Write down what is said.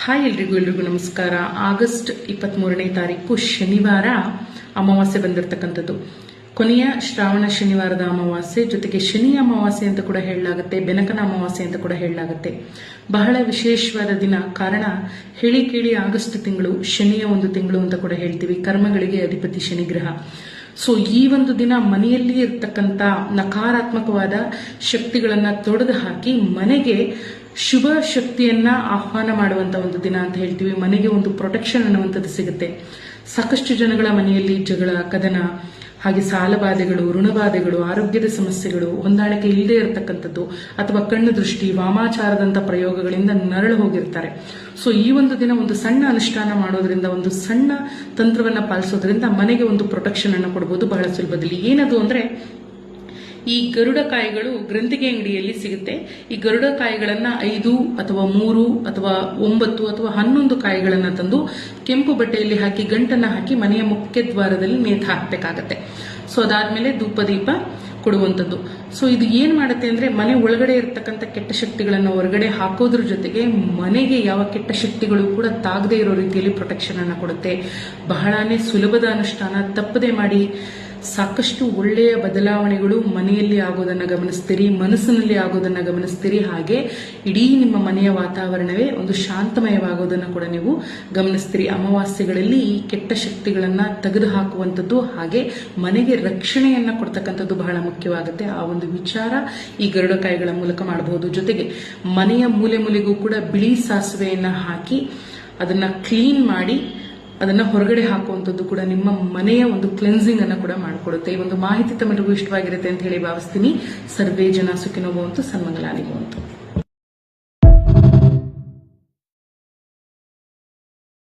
Hi ಎಲ್ರಿಗೂ ನಮಸ್ಕಾರ. August 23ನೇ ತಾರೀಕು ಶನಿವಾರ ಅಮಾವಾಸ್ಯೆ ಬಂದಿರತಕ್ಕಂಥದ್ದು. ಕೊನೆಯ ಶ್ರಾವಣ ಶನಿವಾರದ ಅಮಾವಾಸ್ಯೆ, ಜೊತೆಗೆ ಶನಿ ಅಮಾವಾಸ್ಯೆ ಅಂತ ಕೂಡ ಹೇಳಲಾಗುತ್ತೆ, ಬೆನಕನ ಅಮಾವಾಸ್ಯೆ ಅಂತ ಕೂಡ ಹೇಳಲಾಗುತ್ತೆ. ಬಹಳ ವಿಶೇಷವಾದ ದಿನ. ಕಾರಣ ಹೇಳಿ ಕೇಳಿ ಆಗಸ್ಟ್ ತಿಂಗಳು ಶನಿಯ ಒಂದು ತಿಂಗಳು ಅಂತ ಕೂಡ ಹೇಳ್ತೀವಿ. ಕರ್ಮಗಳಿಗೆ ಅಧಿಪತಿ ಶನಿ ಗ್ರಹ. ಸೊ ಈ ಒಂದು ದಿನ ಮನೆಯಲ್ಲಿ ಇರ್ತಕ್ಕಂಥ ನಕಾರಾತ್ಮಕವಾದ ಶಕ್ತಿಗಳನ್ನ ತೊಡೆದು ಹಾಕಿ ಮನೆಗೆ ಶುಭ ಶಕ್ತಿಯನ್ನ ಆಹ್ವಾನ ಮಾಡುವಂತ ಒಂದು ದಿನ ಅಂತ ಹೇಳ್ತೀವಿ. ಮನೆಗೆ ಒಂದು ಪ್ರೊಟೆಕ್ಷನ್ ಅನ್ನುವಂಥದ್ದು ಸಿಗುತ್ತೆ. ಸಾಕಷ್ಟು ಜನಗಳ ಮನೆಯಲ್ಲಿ ಜಗಳ, ಕದನ, ಹಾಗೆ ಸಾಲಬಾಧೆಗಳು, ಋಣಬಾಧೆಗಳು, ಆರೋಗ್ಯದ ಸಮಸ್ಯೆಗಳು, ಹೊಂದಾಣಿಕೆ ಇಲ್ಲದೆ ಇರತಕ್ಕಂಥದ್ದು, ಅಥವಾ ಕಣ್ಣು ದೃಷ್ಟಿ, ವಾಮಾಚಾರದಂತ ಪ್ರಯೋಗಗಳಿಂದ ನರಳು ಹೋಗಿರ್ತಾರೆ. ಸೊ ಈ ಒಂದು ದಿನ ಒಂದು ಸಣ್ಣ ಅನುಷ್ಠಾನ ಮಾಡೋದ್ರಿಂದ, ಒಂದು ಸಣ್ಣ ತಂತ್ರವನ್ನ ಪಾಲಿಸೋದ್ರಿಂದ ಮನೆಗೆ ಒಂದು ಪ್ರೊಟೆಕ್ಷನ್ ಅನ್ನು ಕೊಡಬಹುದು ಬಹಳ ಸುಲಭದಲ್ಲಿ. ಏನದು ಅಂದ್ರೆ, ಈ ಗರುಡ ಕಾಯಿಗಳು ಗ್ರಂಥಿಗೆ ಅಂಗಡಿಯಲ್ಲಿ ಸಿಗುತ್ತೆ. ಈ ಗರುಡ ಕಾಯಿಗಳನ್ನ 5 ಅಥವಾ 3 ಅಥವಾ 9 ಅಥವಾ 11 ಕಾಯಿಗಳನ್ನ ತಂದು ಕೆಂಪು ಬಟ್ಟೆಯಲ್ಲಿ ಹಾಕಿ ಗಂಟನ್ನ ಹಾಕಿ ಮನೆಯ ಮುಖ್ಯ ದ್ವಾರದಲ್ಲಿ ನೇತು ಹಾಕಬೇಕಾಗತ್ತೆ. ಸೊ ಅದಾದ್ಮೇಲೆ ಧೂಪ ದೀಪ ಕೊಡುವಂಥದ್ದು. ಸೊ ಇದು ಏನ್ ಮಾಡುತ್ತೆ ಅಂದ್ರೆ, ಮನೆ ಒಳಗಡೆ ಇರತಕ್ಕಂಥ ಕೆಟ್ಟ ಶಕ್ತಿಗಳನ್ನ ಹೊರಗಡೆ ಹಾಕೋದ್ರ ಜೊತೆಗೆ ಮನೆಗೆ ಯಾವ ಕೆಟ್ಟ ಶಕ್ತಿಗಳು ಕೂಡ ತಾಗದೇ ಇರೋ ರೀತಿಯಲ್ಲಿ ಪ್ರೊಟೆಕ್ಷನ್ ಅನ್ನ ಕೊಡುತ್ತೆ. ಬಹಳನೇ ಸುಲಭದ ಅನುಷ್ಠಾನ. ತಪ್ಪದೆ ಮಾಡಿ. ಸಾಕಷ್ಟು ಒಳ್ಳೆಯ ಬದಲಾವಣೆಗಳು ಮನೆಯಲ್ಲಿ ಆಗೋದನ್ನ ಗಮನಿಸ್ತೀರಿ, ಮನಸ್ಸಿನಲ್ಲಿ ಆಗೋದನ್ನ ಗಮನಿಸ್ತೀರಿ. ಹಾಗೆ ಇಡೀ ನಿಮ್ಮ ಮನೆಯ ವಾತಾವರಣವೇ ಒಂದು ಶಾಂತಮಯವಾಗೋದನ್ನ ಕೂಡ ನೀವು ಗಮನಿಸ್ತೀರಿ. ಅಮಾವಾಸ್ಯೆಗಳಲ್ಲಿ ಈ ಕೆಟ್ಟ ಶಕ್ತಿಗಳನ್ನ ತೆಗೆದು ಹಾಕುವಂಥದ್ದು, ಹಾಗೆ ಮನೆಗೆ ರಕ್ಷಣೆಯನ್ನ ಕೊಡ್ತಕ್ಕಂಥದ್ದು ಬಹಳ ಮುಖ್ಯವಾಗುತ್ತೆ. ಆ ಒಂದು ವಿಚಾರ ಈ ಗರುಡಕಾಯಿಗಳ ಮೂಲಕ ಮಾಡಬಹುದು. ಜೊತೆಗೆ ಮನೆಯ ಮೂಲೆ ಮೂಲೆಗೂ ಕೂಡ ಬಿಳಿ ಸಾಸಿವೆಯನ್ನ ಹಾಕಿ ಅದನ್ನ ಕ್ಲೀನ್ ಮಾಡಿ ಅದನ್ನ ಹೊರಗಡೆ ಹಾಕುವಂಥದ್ದು ಕೂಡ ನಿಮ್ಮ ಮನೆಯ ಒಂದು ಕ್ಲೆನ್ಸಿಂಗ್ ಅನ್ನ ಕೂಡ ಮಾಡಿಕೊಡುತ್ತೆ. ಈ ಒಂದು ಮಾಹಿತಿ ತಮಗೂ ಇಷ್ಟವಾಗಿರುತ್ತೆ ಅಂತ ಹೇಳಿ ಭಾವಿಸ್ತೀನಿ. ಸರ್ವೇ ಜನ ಸುಖಿನೋ ಭವಂತು, ಸನ್ಮಂಗಲಾನಿ ಭವಂತು.